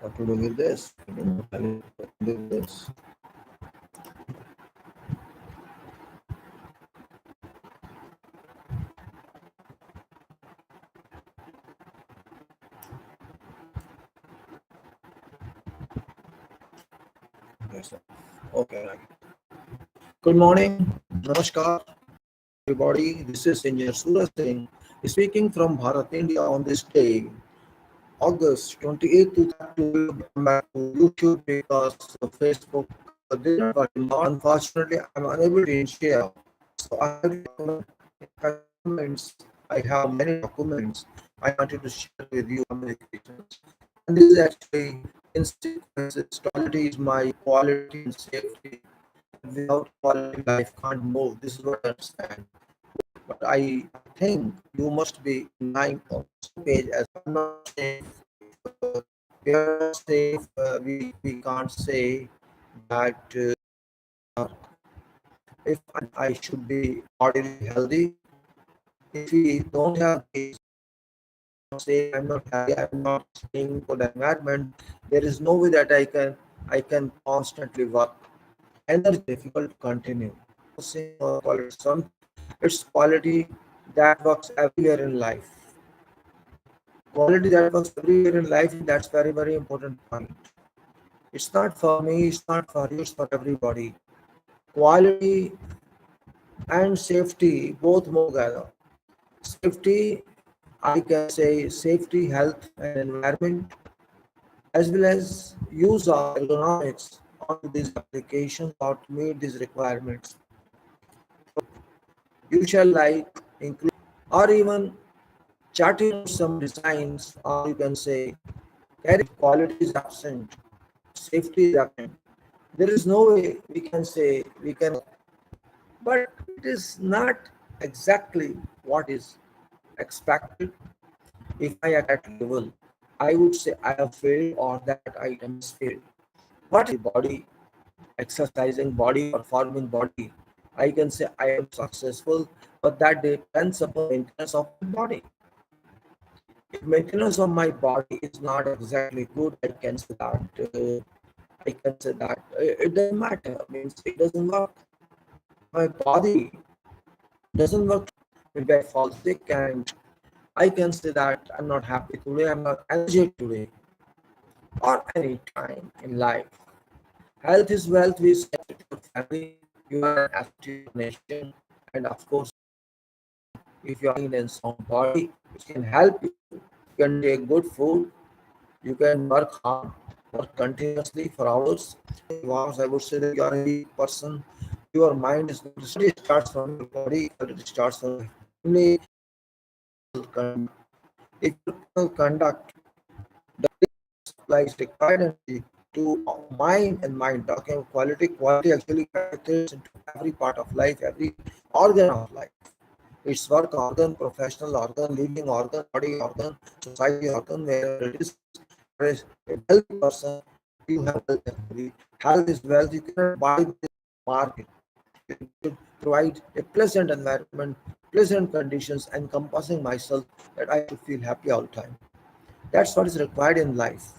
what to do with this. I don't know what to do with this. Yes, sir. Okay, right. Good morning, Namaskar, everybody. This is Engineer Suraj Singh speaking from Bharat, India on this day, August 28th, 2012. I'm back to YouTube because Facebook did not work. Unfortunately, I'm unable to share. So I have documents. I have many documents I wanted to share with you. Communications. And this is actually in sequences. Quality is my quality and safety. Without quality, life can't move. This is what I understand. But I think you must be in line on this page as I'm not saying we are not safe. We can't say that if I should be bodily healthy. If we don't have this, say I'm not healthy, I'm not staying good environment. There is no way that I can constantly work. Energy difficult to continue. It's quality that works everywhere in life. Quality that works everywhere in life, that's very, very important point. It's not for me, it's not for you, it's for everybody. Quality and safety both move together. Safety, I can say safety, health and environment, as well as use of ergonomics onto these applications or to meet these requirements. You shall like include or even charting some designs, or you can say carry quality is absent, safety is absent. There is no way we can say we can, but it is not exactly what is expected. If I at that level, I would say I have failed or that item is failed. What is body exercising, body performing body? I can say I am successful, but that depends upon maintenance of my body. If maintenance of my body is not exactly good, I can say that it doesn't matter. Means it doesn't work. My body doesn't work. Maybe I fall sick and I can say that I'm not happy today. I'm not energetic today, or any time in life. Health is wealth. We say to your family, you are an asset to your nation, and of course, if you are in a sound body, it can help you. You can take good food. You can work hard, work continuously for hours. I would say that you are a weak person. Your mind is going to it starts from your body, it starts from your family. If your conduct supplies required energy to mind, talking about quality actually penetrates into every part of life, every organ of life. It's work organ, professional organ, living organ, body organ, society organ, wherever it is. Whereas a healthy person, you have health actually. Health is wealth. You cannot buy the market. You should provide a pleasant environment, pleasant conditions, encompassing myself that I should feel happy all the time. That's what is required in life.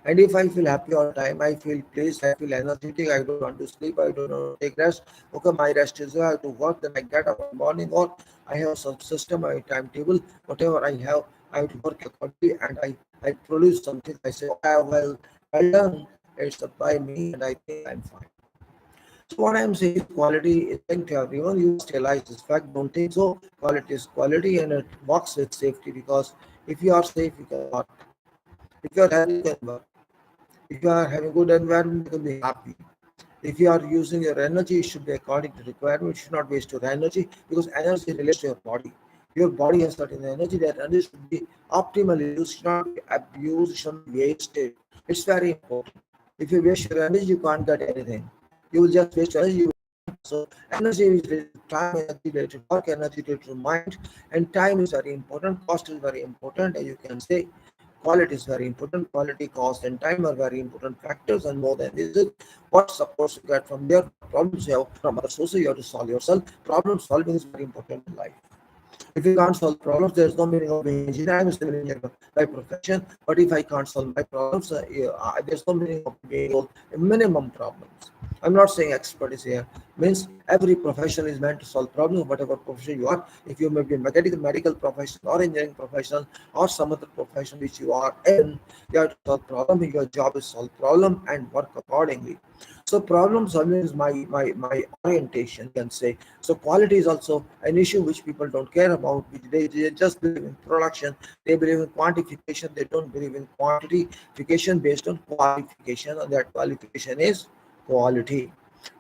And if I feel happy all the time, I feel pleased, I feel energetic, I don't want to sleep, I don't want to take rest. Okay, my rest is I have to work, then I get up in the morning, or I have some system, my timetable, whatever I have to work accordingly, and I produce something. I say, okay, well done. It's up by me, and I think I'm fine. So what I'm saying is quality is linked to everyone. You must realize this fact. Don't think so. Quality is quality, and it works with safety because if you are safe, you can work. If you are healthy, you can work. If you are having good environment, you can be happy. If you are using your energy, it should be according to requirement. You should not waste your energy because energy relates to your body. Your body has certain energy. That energy should be optimally used, should not be abused, should not be wasted. It's very important. If you waste your energy, you can't get anything. You will just waste your energy. So energy is related to time, energy related to work, energy related to mind, and time is very important. Cost is very important, and you can say quality is very important. Quality, cost, and time are very important factors, and more than this, what supports you get from there, problems you have from other sources, you have to solve yourself. Problem solving is very important in life. If you can't solve problems, there's no meaning of being an engineer. I'm a civil engineer by profession, but if I can't solve my problems, there's no meaning of being able minimum problems. I'm not saying expertise here. Means every profession is meant to solve problems, whatever profession you are. If you may be a medical profession or engineering profession or some other profession which you are in, you have to solve problem. Your job is solve problem and work accordingly. So problem solving is my orientation, you can say. So quality is also an issue which people don't care about, which they just believe in production, they believe in quantification, they don't believe in quantification based on qualification, and that qualification is quality.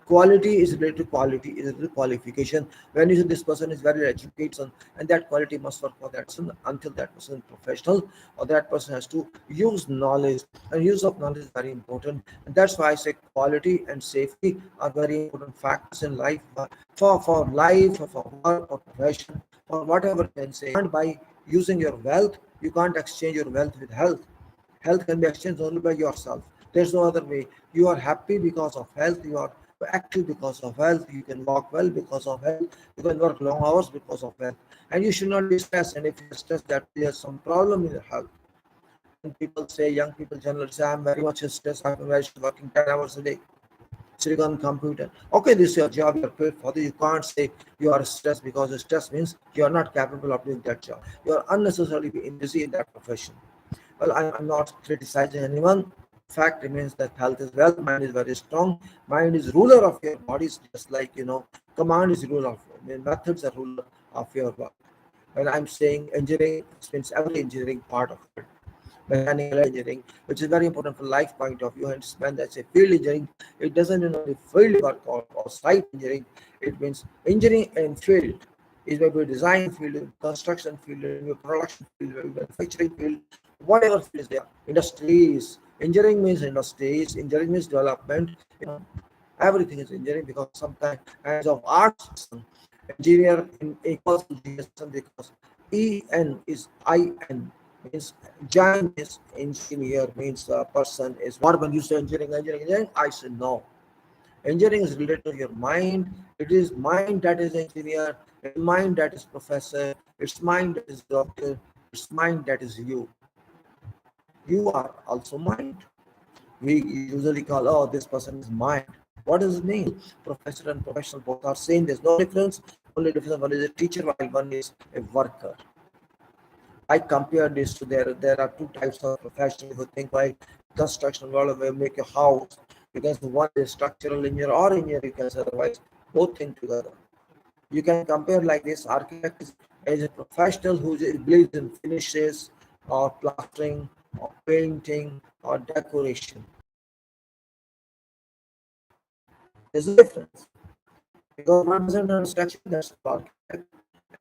Quality is related to quality, is related to qualification. When you say this person is very educated, and that quality must work for that person until that person is professional, or that person has to use knowledge, and use of knowledge is very important. And that's why I say quality and safety are very important factors in life, for life, for work, for profession, or whatever you can say. And by using your wealth, you can't exchange your wealth with health. Health can be exchanged only by yourself. There's no other way. You are happy because of health. You are active because of health. You can walk well because of health. You can work long hours because of health. And you should not be stressed. And if you're stressed, that there's some problem in your health. And people say, young people generally say, I'm very much stressed. I'm working 10 hours a day, sitting on computer. Okay, this is your job. You're paid for this. You can't say you are stressed, because stress means you are not capable of doing that job. You are unnecessarily being busy in that profession. Well, I'm not criticizing anyone. Fact remains that health is wealth. Mind is very strong. Mind is ruler of your bodies, just like command is ruler of. I mean, methods are ruler of your work. When I'm saying engineering, it means every engineering part of it. Mechanical engineering, which is very important for life point of view, and when that's a field engineering, it doesn't mean only field work or site engineering. It means engineering and field is maybe design field, construction field, maybe production field, maybe manufacturing field, whatever field is there. Industries. Engineering means industries. Engineering means development. Everything is engineering, because sometimes as of arts, engineer in equals to genius, because en is in means giant is engineer, means a person is what. When you say engineering, I say no. Engineering is related to your mind. It is mind that is engineer, it's mind that is professor, it's mind that is doctor, it's mind that is you. You are also mind. We usually call, oh, this person is mind. What does it mean? Professor and professional both are same. There's no difference. Only difference, one is a teacher while one is a worker. I compare this to there are two types of professionals who think like construction world, will make a house. You can say one is structural engineer or engineer, you can say otherwise, both think together. You can compare like this. Architect is a professional who believes in finishes or plastering or painting or decoration. There's a difference, because one doesn't understand structure, that's architect,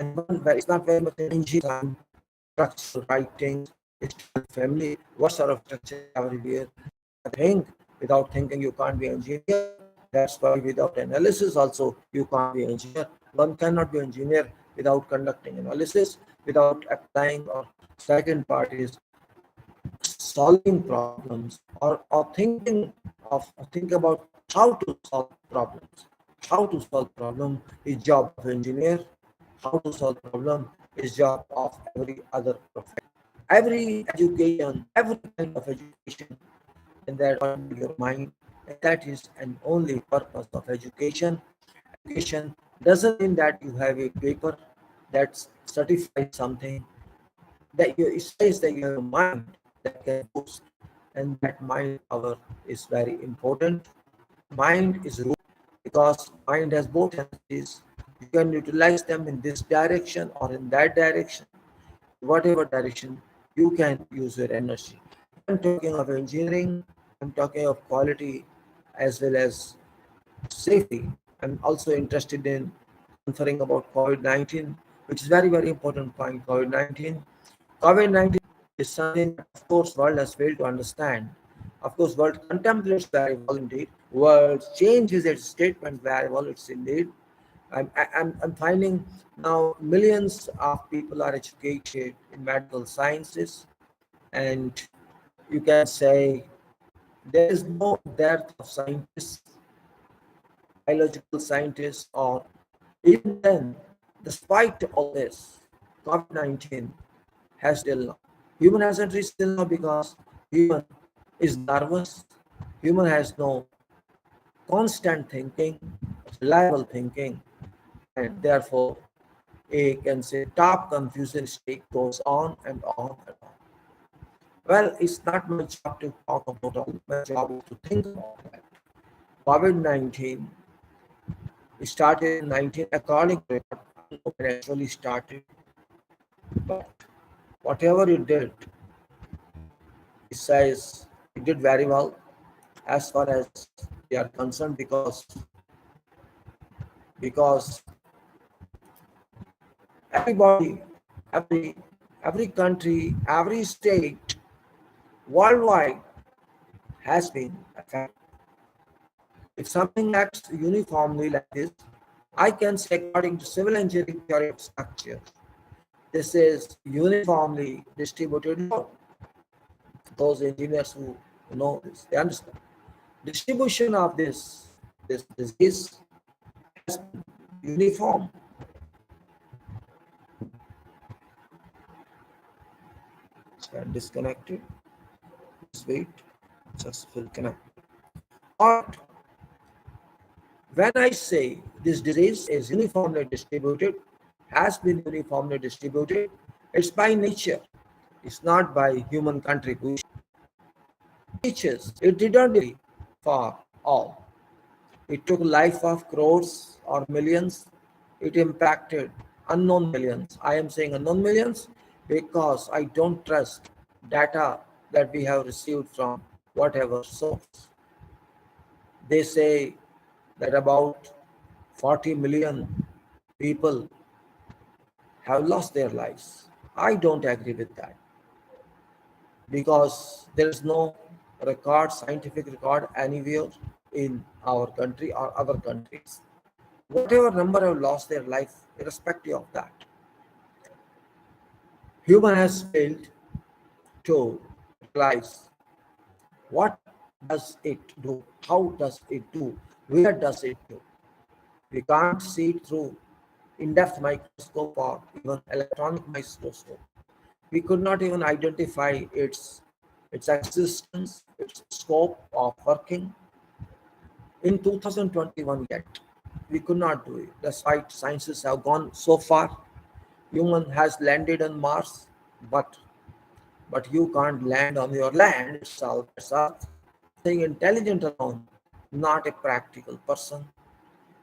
and one it's not very much an engineer. Structural writings, family, what sort of structure everywhere. Think without thinking you can't be an engineer. That's why without analysis also you can't be an engineer. One cannot be an engineer without conducting analysis, without applying. Or second part is solving problems, or think about how to solve problems. How to solve problem is job of engineer. How to solve problem is job of every other profession. Every education, every kind of education, and that on your mind, and that is an only purpose of education. Education doesn't mean that you have a paper that certifies something, that you, it says that you have a mind that can boost, and that mind power is very important. Mind is root, because mind has both energies. You can utilize them in this direction or in that direction. Whatever direction you can use your energy. I'm talking of engineering, I'm talking of quality as well as safety. I'm also interested in conferring about COVID-19, which is very, very important point. COVID-19. COVID-19 is something that, of course, world has failed to understand. Of course, world contemplates very well indeed. World changes its statement very well, it's indeed. I'm finding now millions of people are educated in medical sciences, and you can say there is no dearth of scientists, biological scientists, or even then, despite all this. COVID-19 has till now. Human hasn't reached till now because human is nervous. Human has no constant thinking, reliable thinking, and therefore a can say top confusion state goes on and on and on. Well, it's not my job to talk about all. My job is to think about that. COVID-19 started in 19 according to it. I don't know when it actually started, but whatever it did, it says it did very well as far as we are concerned because everybody, every every country, every state worldwide has been affected. If something acts uniformly like this, I can say according to civil engineering theory of structure, this is uniformly distributed load. Those engineers who know this, they understand. Distribution of this disease has been uniform. So I'm disconnected. Just wait. Just will connect. But when I say this disease is uniformly distributed, has been uniformly distributed, it's by nature. It's not by human contribution. It did not do for all. It took life of crores or millions. It impacted unknown millions. I am saying unknown millions because I don't trust data that we have received from whatever source. They say that about 40 million people have lost their lives. I don't agree with that because there is no record, scientific record anywhere in our country or other countries. Whatever number have lost their life, irrespective of that, human has failed to realize what does it do, how does it do, where does it do. We can't see it through in-depth microscope or even electronic microscope. We could not even identify its existence, its scope of working in 2021 yet. We could not do it. Despite sciences have gone so far, human has landed on Mars, but you can't land on your land itself. It's Earth. Being intelligent alone, not a practical person.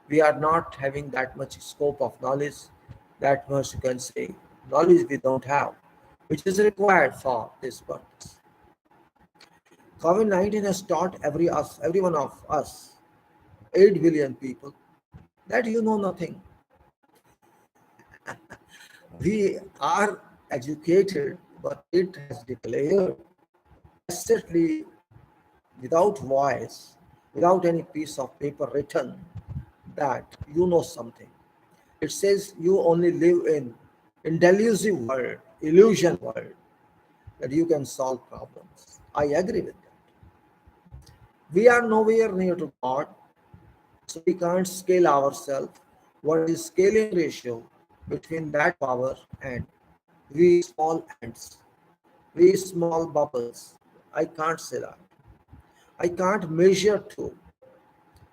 We are not having that much scope of knowledge, that much you can say knowledge we don't have, which is required for this purpose. COVID-19 has taught every one of us, 8 billion people, that you know nothing. We are educated, but it has declared tacitly, without voice, without any piece of paper written, that you know something. It says you only live in delusive world, illusion world, that you can solve problems. I agree with that. We are nowhere near to God, so we can't scale ourselves. What is scaling ratio between that power and we small ants, we small bubbles? I can't say that. I can't measure to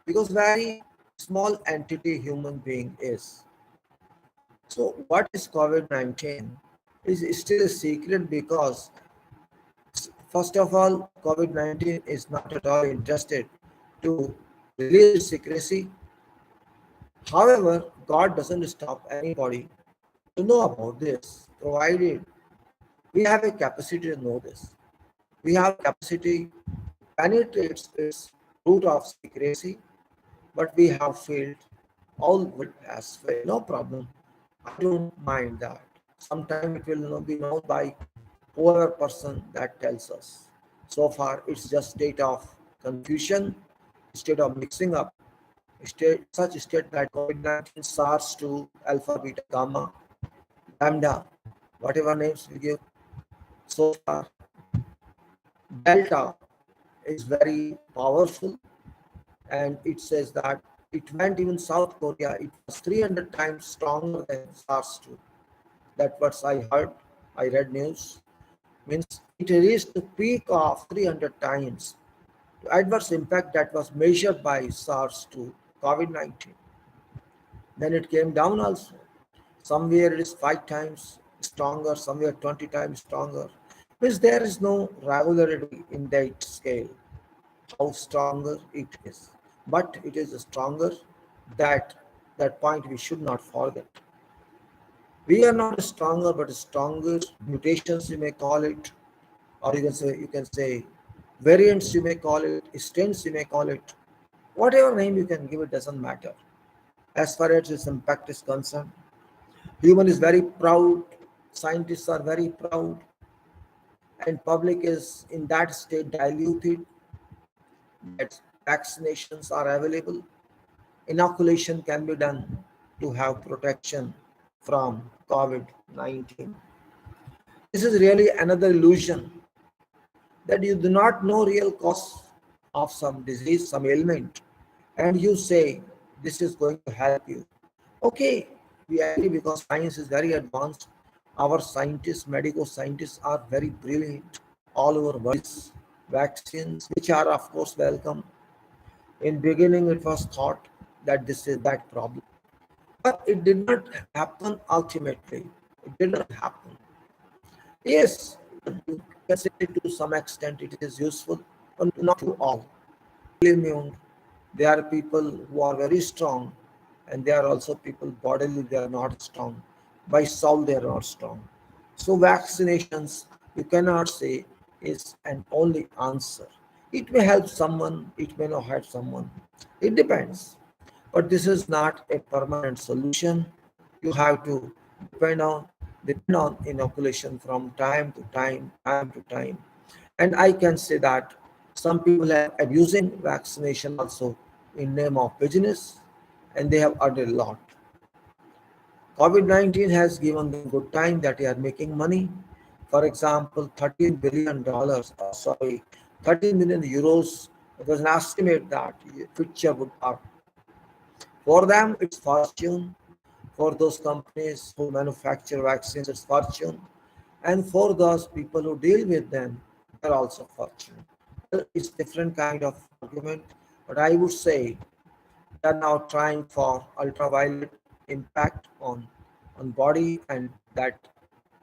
because very small entity human being is. So what is COVID-19 is still a secret because first of all, COVID-19 is not at all interested to release secrecy. However, God doesn't stop anybody to know about this, provided we have a capacity to know this. We have capacity to penetrate its root of secrecy, but we have failed. All world has failed. No problem. I don't mind that. Sometimes it will not be known by whoever person that tells us. So far, it's just state of confusion, state of mixing up, such state that COVID-19, SARS-2, alpha, beta, gamma, lambda, whatever names we give. So far, Delta is very powerful, and it says that it went even South Korea. It was 300 times stronger than SARS-2. That what I heard. I read news. Means it reached the peak of 300 times. The adverse impact that was measured by SARS to COVID-19. Then it came down also. Somewhere it is 5 times stronger, somewhere 20 times stronger. Means there is no regularity in that scale, how stronger it is. But it is stronger. That that point we should not forget. We are not stronger, but stronger mutations you may call it, or you can say variants you may call it, strains you may call it. Whatever name you can give it doesn't matter. As far as its impact is concerned, human is very proud, scientists are very proud, and public is in that state diluted that vaccinations are available. Inoculation can be done to have protection from COVID-19. This is really another illusion that you do not know real cause of some disease, some ailment, and you say this is going to help you. Okay, we agree because science is very advanced. Our scientists, medical scientists are very brilliant all over world. Vaccines, which are of course welcome. In beginning, it was thought that this is that problem, but it did not happen ultimately. It did not happen. Yes, you can say to some extent it is useful, but not to all. Immune, there are people who are very strong, and there are also people bodily they are not strong. By soul they are not strong. So vaccinations you cannot say is an only answer. It may help someone, it may not help someone. It depends. But this is not a permanent solution. You have to depend on depend on inoculation from time to time. And I can say that some people are abusing vaccination also in name of business, and they have earned a lot. COVID-19 has given them good time that they are making money. For example, $13 billion, sorry, 13 million euros. It was an estimate that future would earn. For them, it's fortune. For those companies who manufacture vaccines, it's fortune. And for those people who deal with them, they're also fortune. Well, it's different kind of argument, but I would say they're now trying for ultraviolet impact on body and that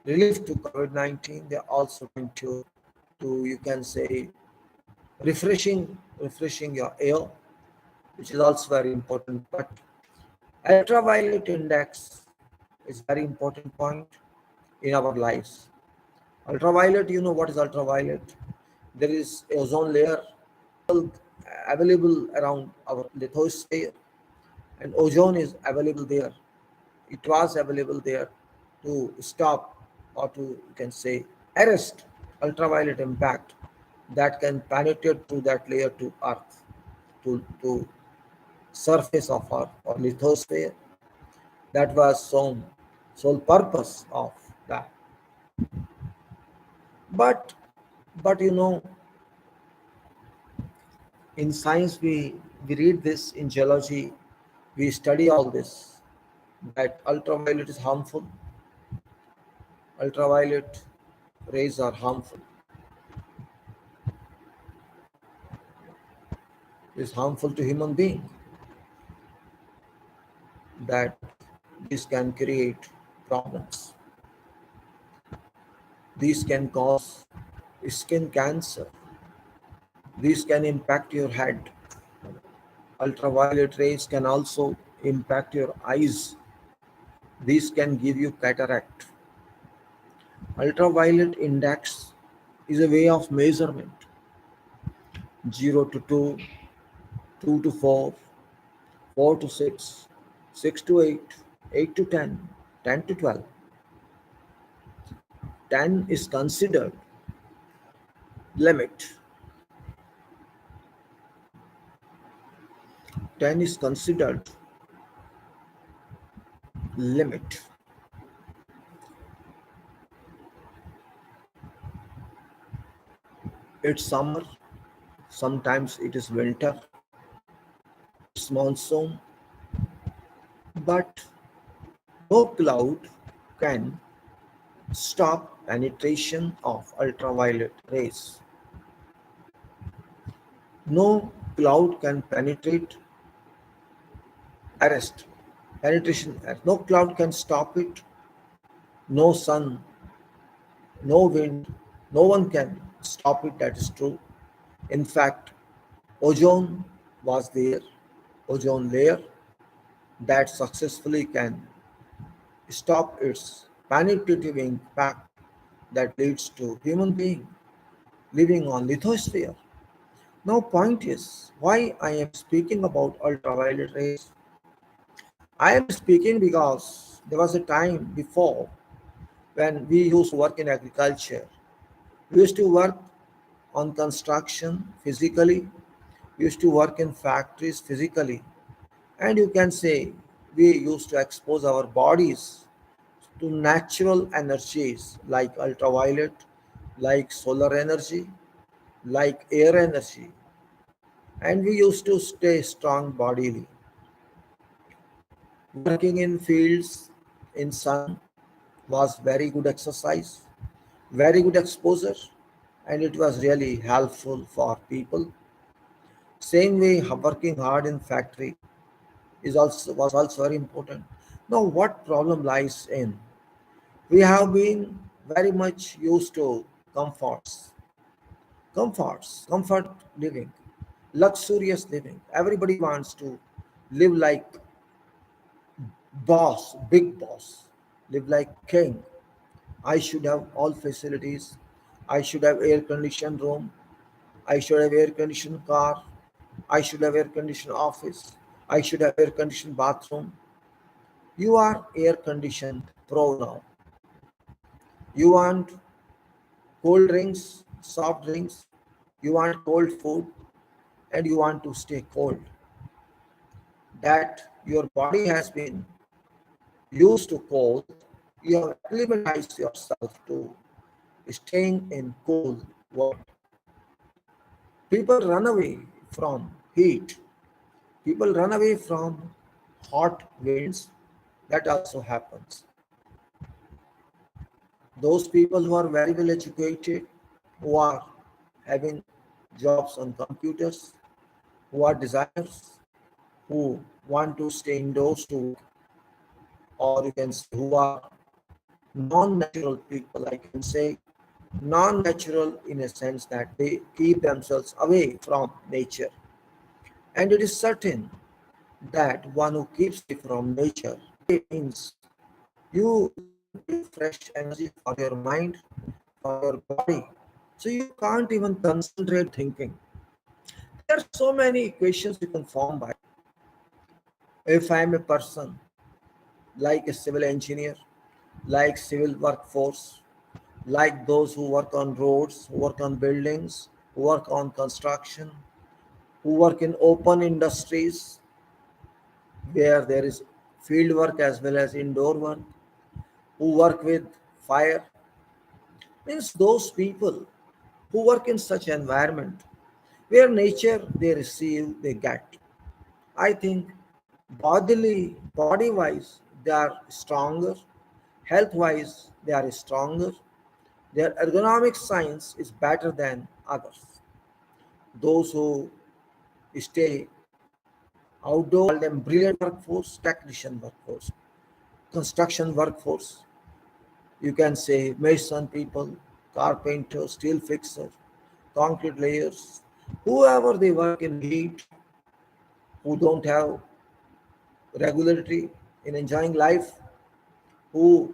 relief to COVID-19. They're also trying to you can say refreshing your air, which is also very important. But ultraviolet index is very important point in our lives. Ultraviolet, you know what is ultraviolet? There is ozone layer available around our lithosphere, and ozone is available there. It was available there to stop or to you can say arrest ultraviolet impact that can penetrate through that layer to earth, to surface of earth or lithosphere. That was sole purpose of that. But but in science we read this, in geology we study all this, that ultraviolet is harmful. Ultraviolet rays are harmful. Is harmful to human being, that this can create problems. These can cause skin cancer. These can impact your head. Ultraviolet rays can also impact your eyes. These can give you cataract. Ultraviolet index is a way of measurement. 0 to 2, 2 to 4, 4 to 6, 6 to 8, 8 to 10, 10 to 12. 10 is considered limit. 10 is considered limit. It's summer, sometimes it is winter, it's monsoon, but no cloud can stop penetration of ultraviolet rays. No cloud can penetrate, arrest, penetration. No cloud can stop it. No sun, no wind, no one can stop it. That is true. In fact, ozone was there, ozone layer that successfully can stop its penetrative impact that leads to human being living on lithosphere. Now point is why I am speaking about ultraviolet rays. I am speaking because there was a time before when we used to work in agriculture. We used to work on construction physically. We used to work in factories physically. And you can say we used to expose our bodies to natural energies like ultraviolet, like solar energy, like air energy. And we used to stay strong bodily. Working in fields in sun was very good exercise, very good exposure, and it was really helpful for people. Same way, working hard in factory is also was also very important. Now, what problem lies in? We have been very much used to comfort living, luxurious living. Everybody wants to live like boss, big boss, live like king. I should have all facilities. I should have air conditioned room. I should have air conditioned car. I should have air conditioned office. I should have air conditioned bathroom. You are air conditioned pro now. You want cold drinks, soft drinks. You want cold food and you want to stay cold. That your body has been used to cold. You have acclimatized yourself to staying in cold world. People run away from heat. People run away from hot winds. That also happens. Those people who are very well educated, who are having jobs on computers, who are designers, who want to stay indoors to, or you can say who are non-natural people, I can say non-natural in a sense that they keep themselves away from nature. And it is certain that one who keeps away from nature, it means you don't get fresh energy for your mind, for your body. So you can't even concentrate thinking. There are so many equations you can form by. If I am a person like a civil engineer, like civil workforce, like those who work on roads, who work on buildings, who work on construction, who work in open industries where there is field work as well as indoor work, who work with fire, means those people who work in such environment where nature they receive, they get. I think body wise, they are stronger, health wise, they are stronger. Their ergonomic science is better than others. Those who stay outdoor, call them brilliant workforce, technician workforce, construction workforce. You can say mason people, carpenter, steel fixer, concrete layers, whoever they work in heat, who don't have regularity in enjoying life, who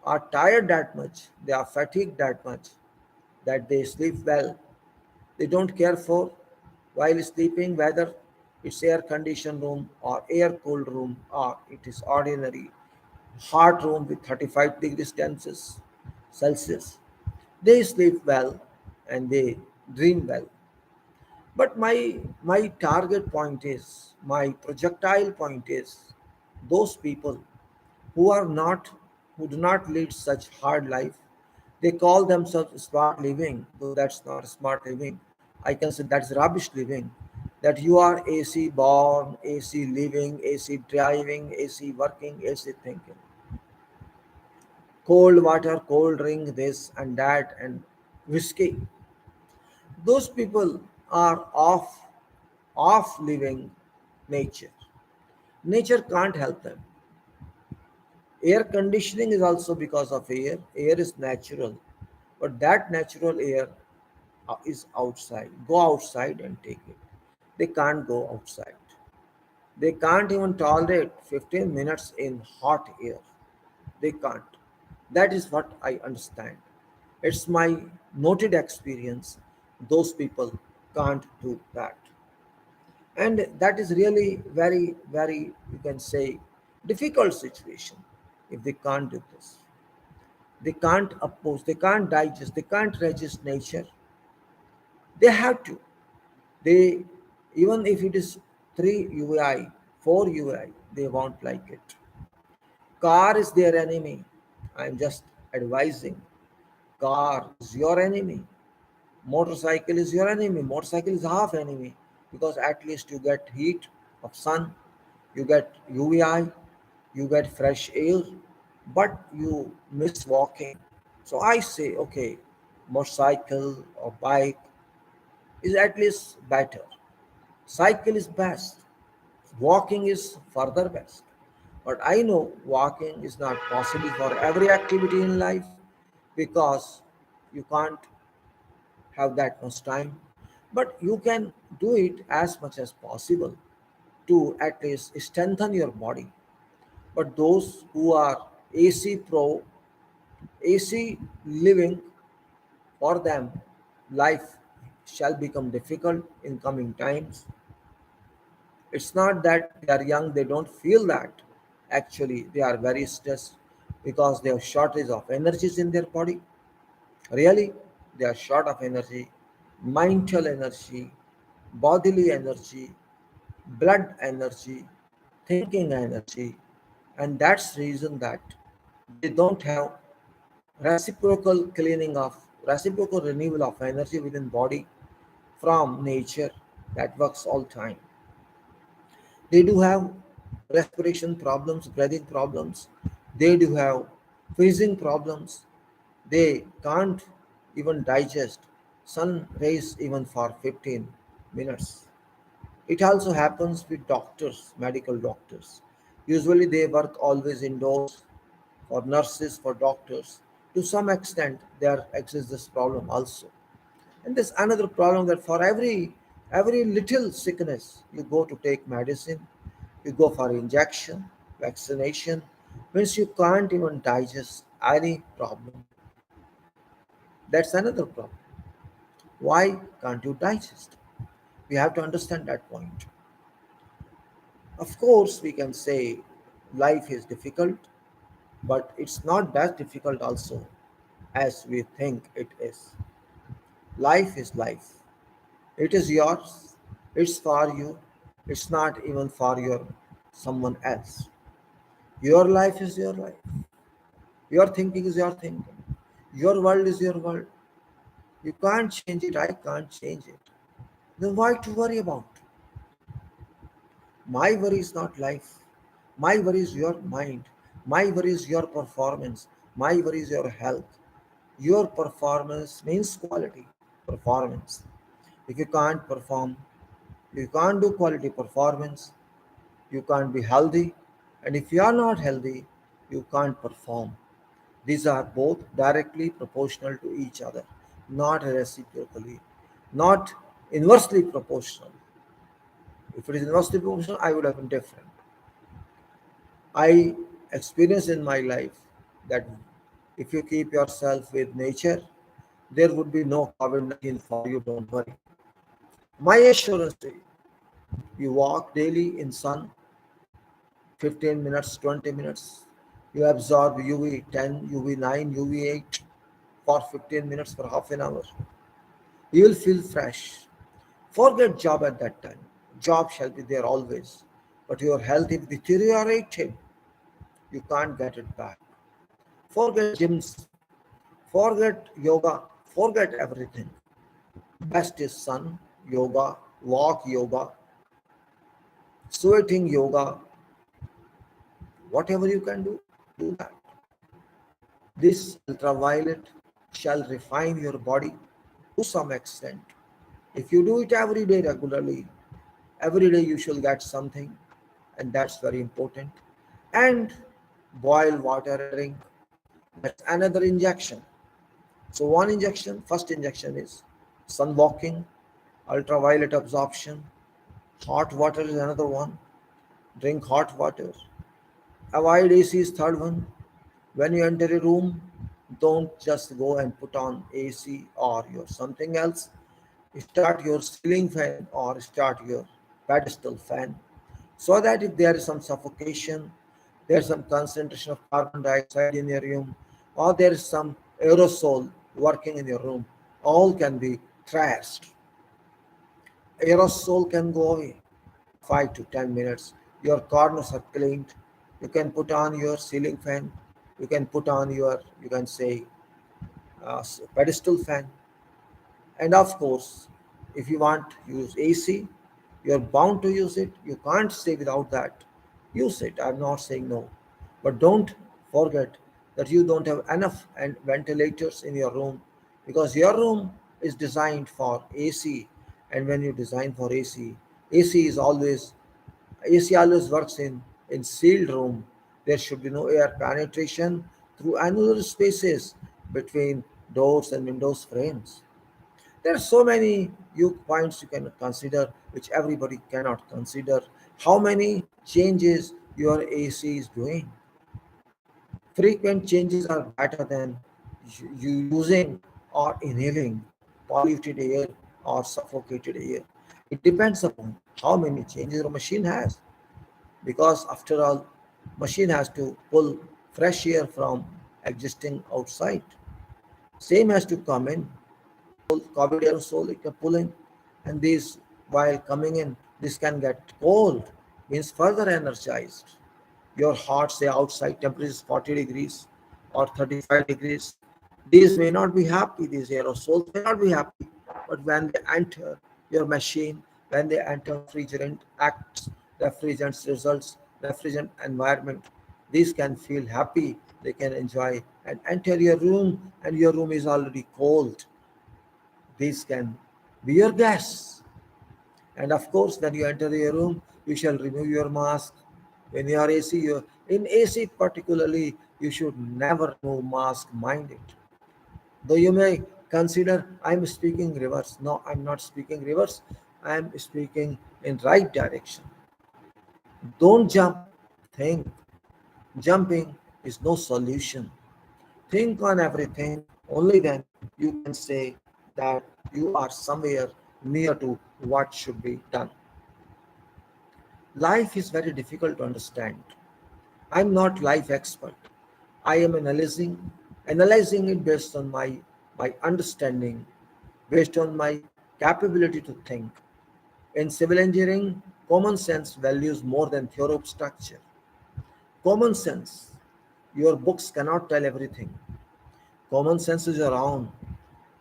are tired that much, they are fatigued that much that they sleep well. They don't care for while sleeping whether it's air conditioned room or air cooled room or it is ordinary hot room with 35 degrees Celsius. They sleep well and they dream well. But my target point is, my projectile point is those people who are not who do not lead such hard life. They call themselves smart living, though that's not smart living. I can say that's rubbish living. That you are AC born, AC living, AC driving, AC working, AC thinking. cold water, cold drink, this and that, and whiskey. Those people are off living nature. Nature can't help them. Air conditioning is also because of air. Air is natural, but that natural air is outside. Go outside and take it. They can't go outside. They can't even tolerate 15 minutes in hot air. They can't. That is what I understand. It's my noted experience. Those people can't do that. And that is really very, very, you can say, difficult situation if they can't do this. They can't oppose, they can't digest, they can't resist nature. They have to. They, even if it is 3 UI, 4 UI, they won't like it. Car is their enemy. I'm just advising. Car is your enemy. Motorcycle is your enemy. Motorcycle is half enemy because at least you get heat of sun, you get UVI, you get fresh air, but you miss walking. So I say, okay, motorcycle or bike is at least better. Cycle is best. Walking is further best. But I know walking is not possible for every activity in life because you can't have that much time. But you can do it as much as possible to at least strengthen your body. But those who are AC pro, AC living, for them, life shall become difficult in coming times. It's not that they are young, they don't feel that. Actually, they are very stressed because they have shortage of energies in their body. Really, they are short of energy, mental energy, bodily energy, blood energy, thinking energy, and that's the reason that they don't have reciprocal renewal of energy within body from nature that works all time. They do have respiration problems, breathing problems. They do have freezing problems. They can't even digest sun rays even for 15 minutes. It also happens with doctors, medical doctors. Usually they work always indoors. For nurses, for doctors, to some extent there exists this problem also. And there's another problem that for every little sickness, you go to take medicine, you go for injection, vaccination, means you can't even digest any problem. That's another problem. Why can't you digest? We have to understand that point. Of course, we can say life is difficult, but it's not that difficult also as we think it is. Life is life. It is yours. It's for you. It's not even for your someone else. Your life is your life. Your thinking is your thinking. Your world is your world. You can't change it. I can't change it. Then why to worry about? My worry is not life. My worry is your mind. My worry is your performance. My worry is your health. Your performance means quality performance. If you can't perform, you can't do quality performance, you can't be healthy. And if you are not healthy, you can't perform. These are both directly proportional to each other, not reciprocally, not inversely proportional. If it is inversely proportional, I would have been different. I experienced in my life that if you keep yourself with nature, there would be no COVID 19 for you, don't worry. My assurance to you, you walk daily in sun, 15 minutes, 20 minutes. You absorb UV 10, UV 9, UV 8 for 15 minutes, for half an hour. You will feel fresh. Forget job at that time. Job shall be there always. But your health is deteriorated. You can't get it back. Forget gyms. Forget yoga. Forget everything. Best is sun, yoga, walk yoga, sweating yoga, whatever you can do that. This ultraviolet shall refine your body to some extent. If you do it every day regularly, every day you shall get something, and that's very important. And boil water and drink. That's another injection. So one injection, first injection is sun walking, ultraviolet absorption. Hot water is another one. Drink hot water. Avoid AC is third one. When you enter a room, don't just go and put on AC or your something else. Start your ceiling fan or start your pedestal fan, so that if there is some suffocation, there is some concentration of carbon dioxide in your room, or there is some aerosol working in your room, all can be trashed. Aerosol can go away 5 to 10 minutes. Your corners are cleaned. You can put on your ceiling fan. You can put on your, you can say, pedestal fan. And of course, if you want to use AC, you're bound to use it. You can't stay without that. Use it. I'm not saying no. But don't forget that you don't have enough and ventilators in your room, because your room is designed for AC. And when you design for AC, AC always works in sealed room. There should be no air penetration through annular spaces between doors and windows frames. There are so many points you can consider which everybody cannot consider. How many changes your AC is doing? Frequent changes are better than you using or inhaling polluted air or suffocated air. It depends upon how many changes your machine has, because after all, machine has to pull fresh air from existing outside. Same has to come in. COVID aerosol it can pull in, and this while coming in, this can get cold, means further energized. Your heart, say outside temperature is 40 degrees or 35 degrees. These may not be happy, these aerosols may not be happy, but when they enter your machine, when they enter refrigerant acts, refrigerants results, refrigerant environment, these can feel happy, they can enjoy and enter your room, and your room is already cold. These can be your guests. And of course, when you enter your room, you shall remove your mask. When you are AC, in AC particularly, you should never remove mask, mind it. Though you may consider I'm speaking reverse. No, I'm not speaking reverse. I'm speaking in right direction. Don't jump, think. Jumping is no solution. Think on everything, only then you can say that you are somewhere near to what should be done. Life is very difficult to understand. I'm not life expert. I am analyzing it based on my understanding, based on my capability to think. In civil engineering, common sense values more than theory of structure. Common sense. Your books cannot tell everything. Common sense is your own.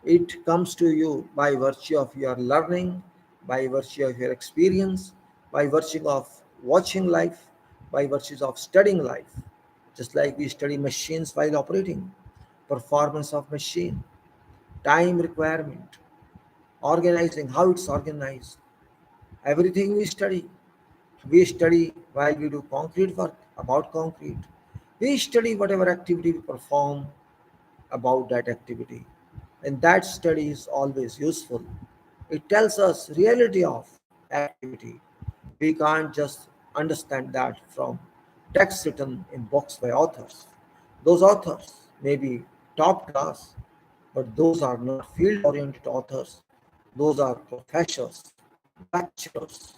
It comes to you by virtue of your learning, by virtue of your experience, by virtue of watching life, by virtue of studying life. Just like we study machines while operating, performance of machine, time requirement, organizing, how it's organized. Everything we study. We study while we do concrete work about concrete. We study whatever activity we perform about that activity, and that study is always useful. It tells us reality of activity. We can't just understand that from text written in books by authors. Those authors may be top class, but those are not field oriented authors. Those are professors, lecturers,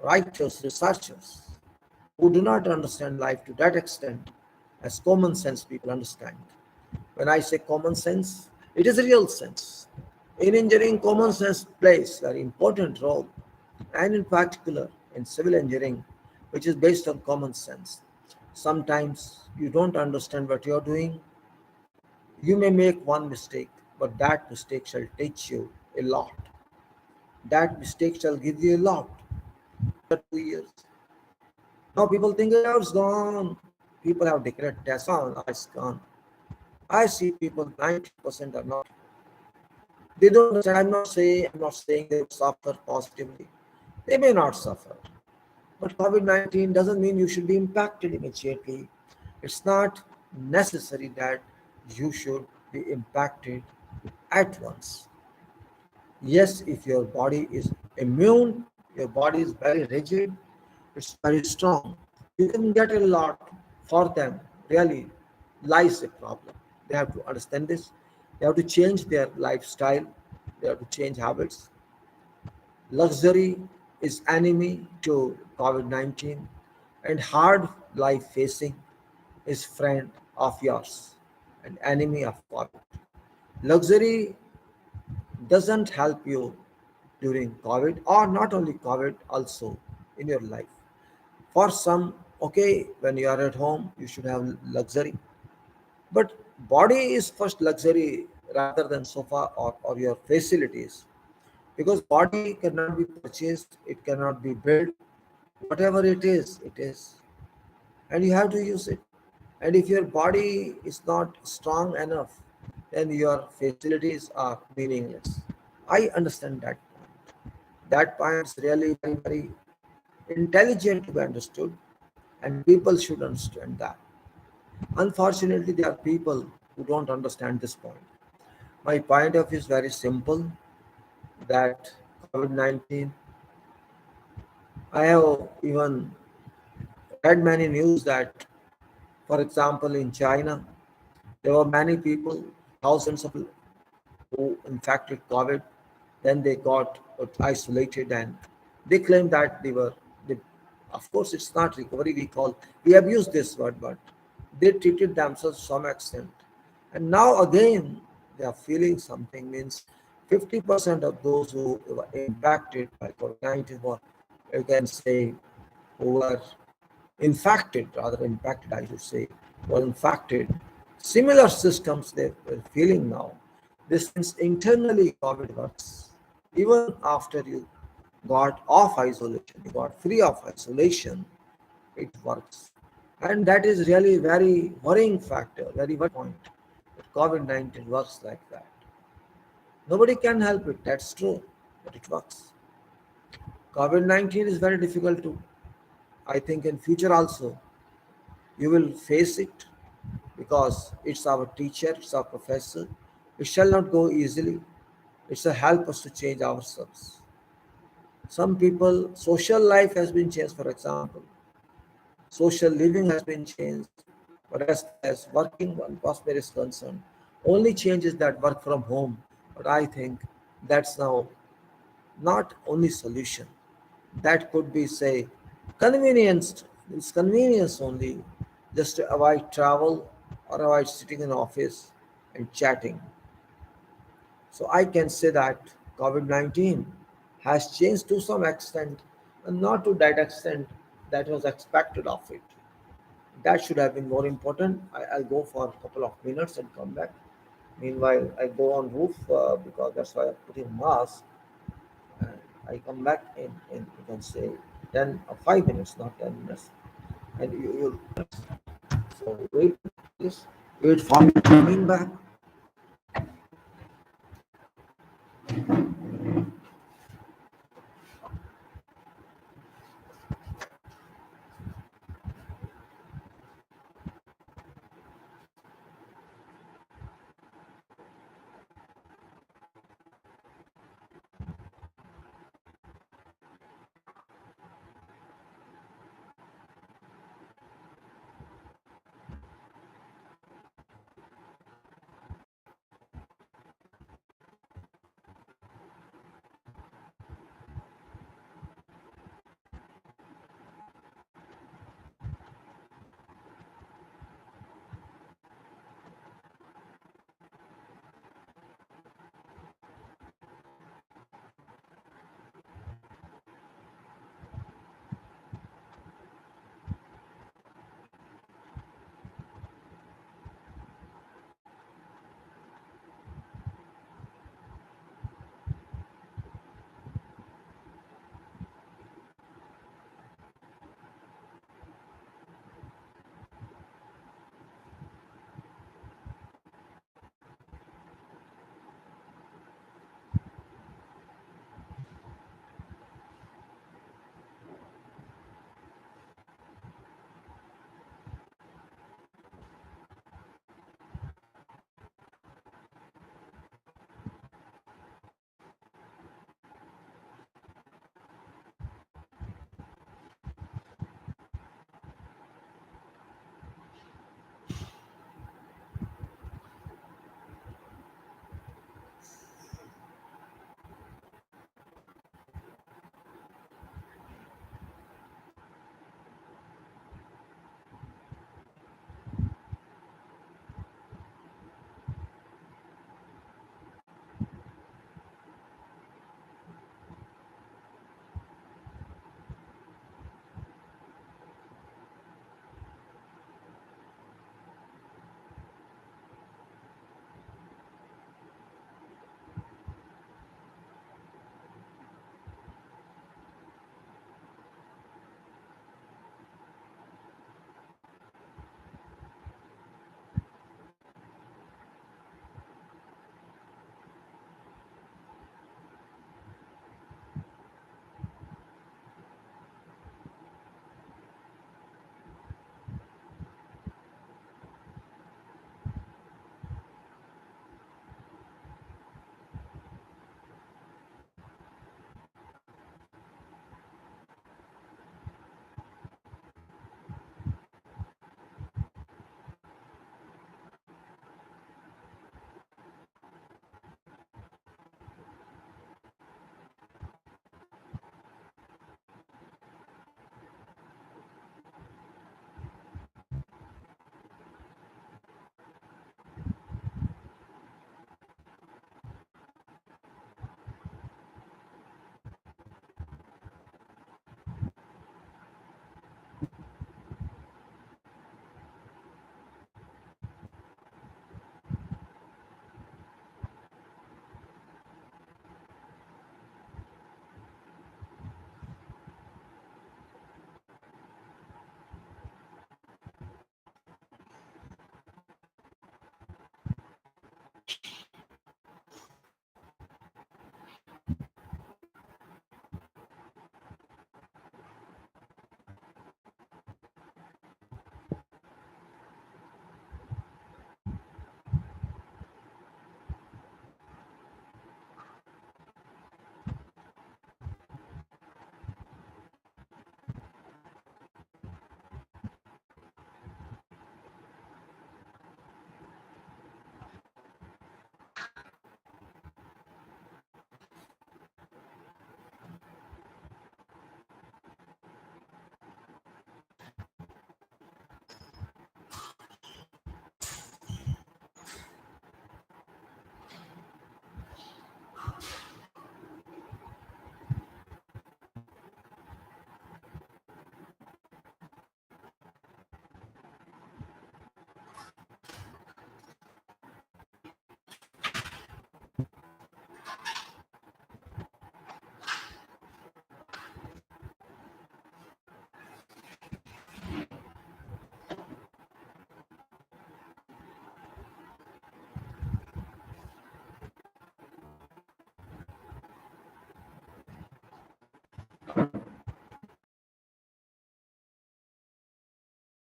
writers, researchers who do not understand life to that extent as common sense people understand. When I say common sense, it is real sense. In engineering, common sense plays a very important role, and in particular in civil engineering, which is based on common sense. Sometimes you don't understand what you're doing. You may make one mistake, but that mistake shall teach you a lot. That mistake shall give you a lot. 2 years. Now people think, oh, it's gone. People have declared Tesla, it's gone. I see people 90% are not. They don't understand. I'm not saying they will suffer positively. They may not suffer. But COVID-19 doesn't mean you should be impacted immediately. It's not necessary that you should be impacted at once. Yes, if your body is immune, your body is very rigid, it's very strong. You can get a lot for them. Really lies a problem. They have to understand this. They have to change their lifestyle. They have to change habits. Luxury is enemy to COVID 19, and hard life facing is friend of yours and enemy of COVID. Luxury doesn't help you during COVID, or not only COVID, also in your life. For some, okay, when you are at home, you should have luxury. But body is first luxury rather than sofa or your facilities. Because body cannot be purchased, it cannot be built. Whatever it is. And you have to use it. And if your body is not strong enough, then your facilities are meaningless. I understand that point. That point is really very, very intelligent to be understood, and people should understand that. Unfortunately, there are people who don't understand this point. My point of view is very simple that COVID 19, I have even read many news that, for example, in China, there were many people, thousands of people who infected COVID. Then they got isolated, and they claim that they, of course, it's not recovery. We abuse this word, but they treated themselves to some extent. And now again, they are feeling something. Means 50% of those who were impacted by COVID 19 were, you can say, who were infected, rather impacted, I should say, were infected. Similar systems they were feeling now. This means internally COVID works. Even after you got off isolation, you got free of isolation, it works. And that is really very worrying factor, very worrying point. That COVID-19 works like that. Nobody can help it, that's true, but it works. COVID-19 is very difficult to, I think in future also, you will face it because it's our teacher, it's our professor. It shall not go easily. It's a help us to change ourselves. Some people, social life has been changed, for example. Social living has been changed. But as far as working atmosphere is concerned, only changes that work from home. But I think that's now not only solution. That could be, say, convenience. It's convenience only, just to avoid travel or avoid sitting in office and chatting. So I can say that COVID-19 has changed to some extent, and not to that extent that was expected of it. That should have been more important. I'll go for a couple of minutes and come back. Meanwhile, I go on roof because that's why I'm putting mask. And I come back in you can say 10 or 5 minutes, not 10 minutes. And you so wait, please. Wait for me coming back.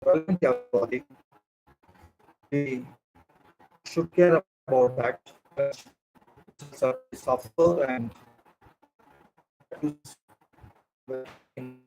relevant to our body, we should care about that. But certainly suffer and use with in